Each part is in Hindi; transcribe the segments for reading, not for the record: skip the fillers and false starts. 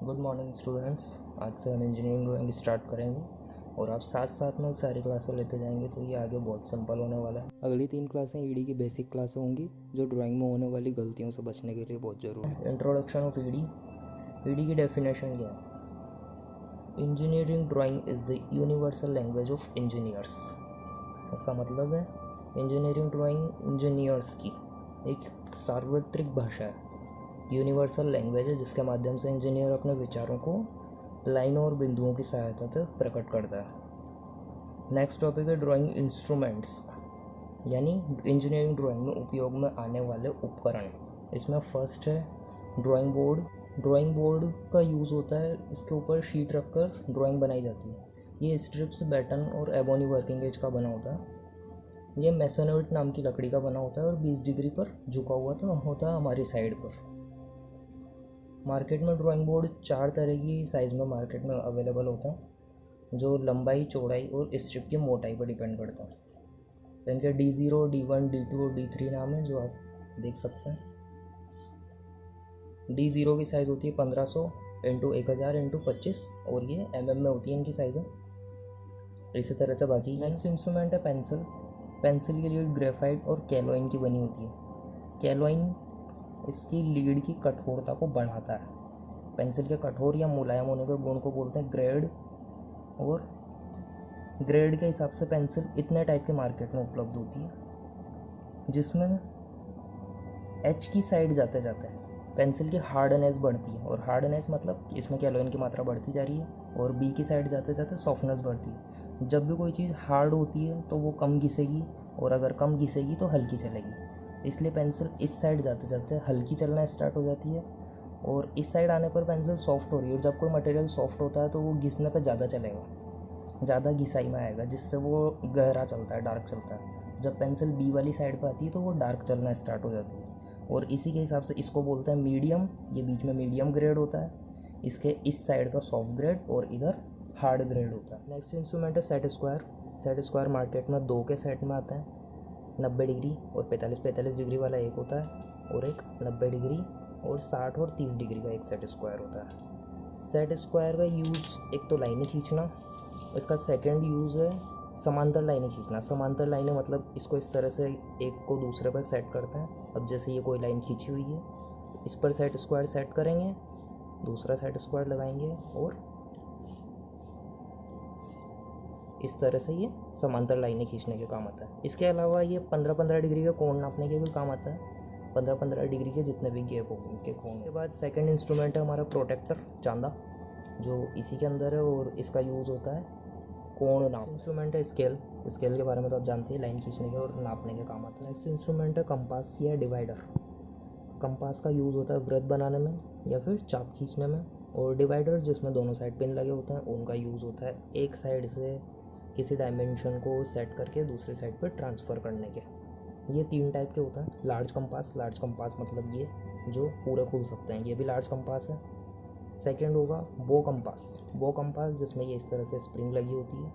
Good morning students. आज से हम इंजीनियरिंग ड्राइंग स्टार्ट करेंगे और आप साथ साथ में सारी क्लासें लेते जाएंगे तो ये आगे बहुत सिंपल होने वाला है। अगली 3 क्लासें ईडी की बेसिक क्लासें होंगी जो ड्राइंग में होने वाली गलतियों से बचने के लिए बहुत ज़रूरी है। इंट्रोडक्शन ऑफ ईडी की डेफिनेशन क्या है? Engineering drawing is the universal language of engineers. इसका मतलब है इंजीनियरिंग ड्राइंग इंजीनियर्स की एक सार्वत्रिक भाषा है, यूनिवर्सल लैंग्वेज है जिसके माध्यम से इंजीनियर अपने विचारों को लाइनों और बिंदुओं की सहायता से प्रकट करता है। नेक्स्ट टॉपिक है ड्राइंग इंस्ट्रूमेंट्स, यानी इंजीनियरिंग ड्राइंग में उपयोग में आने वाले उपकरण। इसमें फर्स्ट है ड्राइंग बोर्ड। ड्राइंग बोर्ड का यूज़ होता है, इसके ऊपर शीट रखकर ड्राइंग बनाई जाती है। ये स्ट्रिप्स, बैटन और एबोनी वर्किंग एज का बना होता है। ये मेसोनोइट नाम की लकड़ी का बना होता है और 20 डिग्री पर झुका हुआ होता है हमारी साइड पर। मार्केट में ड्राइंग बोर्ड 4 तरह की साइज़ में मार्केट में अवेलेबल होता है, जो लंबाई, चौड़ाई और स्ट्रिप की मोटाई पर डिपेंड करता है। इनके D0, D1, D2 और D3 नाम है जो आप देख सकते हैं। D0 की साइज़ होती है 1500 × 1000 × 25 और ये mm में होती है इनकी साइज़। इसी तरह से बाकी नेक्स्ट इंस्ट्रूमेंट है पेंसिल। पेंसिल की लीड ग्रेफाइट और कैलोइन की बनी होती है। कैलोइन इसकी लीड की कठोरता को बढ़ाता है। पेंसिल के कठोर या मुलायम होने के गुण को बोलते हैं ग्रेड, और ग्रेड के हिसाब से पेंसिल इतने टाइप के मार्केट में उपलब्ध होती है, जिसमें H की साइड जाते जाते पेंसिल की हार्डनेस बढ़ती है, और हार्डनेस मतलब इसमें कैलोइन की मात्रा बढ़ती जा रही है, और B की साइड जाते जाते सॉफ्टनेस बढ़ती है। जब भी कोई चीज़ हार्ड होती है तो वो कम घिसेगी, और अगर कम घिसेगी तो हल्की चलेगी। इसलिए पेंसिल इस साइड जाते जाते हल्की चलना स्टार्ट हो जाती है, और इस साइड आने पर पेंसिल सॉफ्ट हो रही है। और जब कोई मटेरियल सॉफ्ट होता है तो वो घिसने पर ज़्यादा चलेगा, ज़्यादा घिसाई में आएगा, जिससे वो गहरा चलता है, डार्क चलता है। जब पेंसिल B वाली साइड पर आती है तो वो डार्क चलना स्टार्ट हो जाती है, और इसी के हिसाब से इसको बोलते हैं मीडियम। ये बीच में मीडियम ग्रेड होता है, इसके इस साइड का सॉफ्ट ग्रेड और इधर हार्ड ग्रेड होता है। नेक्स्ट इंस्ट्रूमेंट है set square. Set square market में 2 के सेट में आता है, 90 डिग्री और 45 डिग्री वाला एक होता है, और एक 90 डिग्री और 60 और 30 डिग्री का एक सेट स्क्वायर होता है। सेट स्क्वायर का यूज़ एक तो लाइनें खींचना, इसका सेकंड यूज़ है समांतर लाइनें खींचना। समांतर लाइनें मतलब इसको इस तरह से एक को दूसरे पर सेट करते हैं। अब जैसे ये कोई लाइन खींची हुई है, इस पर सेट स्क्वायर सेट करेंगे, दूसरा सेट स्क्वायर लगाएंगे, और इस तरह से ये समांतर लाइनें खींचने के काम आता है। इसके अलावा ये 15-15 डिग्री का कोण नापने के भी काम आता है। 15-15 डिग्री के जितने भी गैप हो उनके कोण। के बाद सेकंड इंस्ट्रूमेंट है हमारा प्रोटेक्टर, चांदा, जो इसी के अंदर है, और इसका यूज़ होता है कोण नाप। इंस्ट्रूमेंट है स्केल। स्केल के बारे में तो आप जानते हैं, लाइन खींचने के और नापने के काम आता है। नेक्स्ट इंस्ट्रूमेंट है कंपास या डिवाइडर। कंपास का यूज़ होता है वृत्त बनाने में या फिर चाप खींचने में, और डिवाइडर जिसमें दोनों साइड पिन लगे होते हैं उनका यूज़ होता है एक साइड से किसी डायमेंशन को सेट करके दूसरी साइड पर ट्रांसफ़र करने के। ये 3 टाइप के होता है। लार्ज कंपास मतलब ये जो पूरे खुल सकते हैं, ये भी लार्ज कंपास है। सेकंड होगा बो कंपास जिसमें ये इस तरह से स्प्रिंग लगी होती है।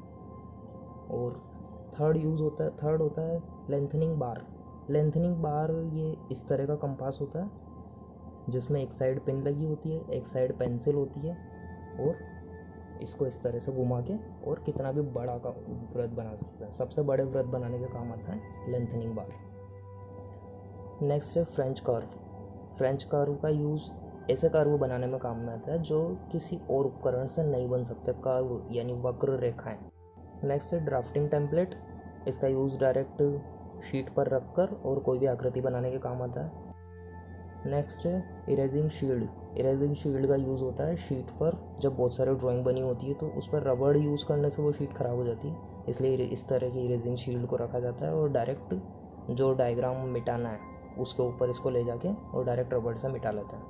और थर्ड होता है लेंथनिंग बार। ये इस तरह का कंपास होता है जिसमें एक साइड पिन लगी होती है, एक साइड पेंसिल होती है, और इसको इस तरह से घुमा के और कितना भी बड़ा का वृत्त बना सकते हैं। सबसे बड़े वृत्त बनाने का काम आता है लेंथनिंग बार। नेक्स्ट है फ्रेंच कर्व का यूज़ ऐसे कर्व बनाने में काम में आता है जो किसी और उपकरण से नहीं बन सकते, कर्व यानी वक्र रेखाएं। नेक्स्ट है ड्राफ्टिंग टेम्पलेट। इसका यूज़ डायरेक्ट शीट पर रखकर और कोई भी आकृति बनाने के काम आता है। नेक्स्ट है इरेजिंग शील्ड का यूज़ होता है शीट पर जब बहुत सारी ड्राइंग बनी होती है तो उस पर रबड़ यूज़ करने से वो शीट ख़राब हो जाती है, इसलिए इस तरह की इरेजिंग शील्ड को रखा जाता है, और डायरेक्ट जो डायग्राम मिटाना है उसके ऊपर इसको ले जाके और डायरेक्ट रबड़ से मिटा लेता है।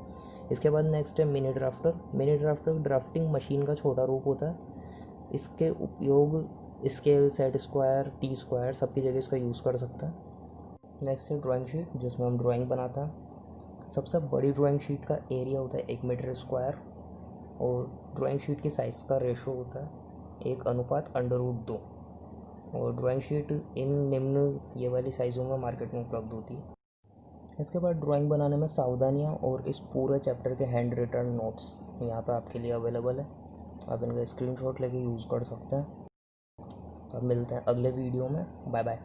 इसके बाद नेक्स्ट है मिनी ड्राफ्टर ड्राफ्टिंग मशीन का छोटा रूप होता है। इसके उपयोग scale, set square, T square सबकी जगह इसका यूज़ कर सकते हैं। नेक्स्ट है ड्राइंग शीट, जिसमें हम ड्राइंग बनाते हैं। सबसे बड़ी ड्राइंग शीट का एरिया होता है 1 मीटर स्क्वायर, और ड्राइंग शीट की साइज़ का रेशो होता है 1:√2, और ड्राइंग शीट इन निम्न ये वाली साइज़ों में मार्केट में उपलब्ध होती है। इसके बाद ड्राइंग बनाने में सावधानियाँ और इस पूरे चैप्टर के हैंड रिटन नोट्स यहाँ पे आपके लिए अवेलेबल है, आप इनका स्क्रीनशॉट लेके यूज़ कर सकते हैं। अब मिलते हैं अगले वीडियो में, बाय बाय।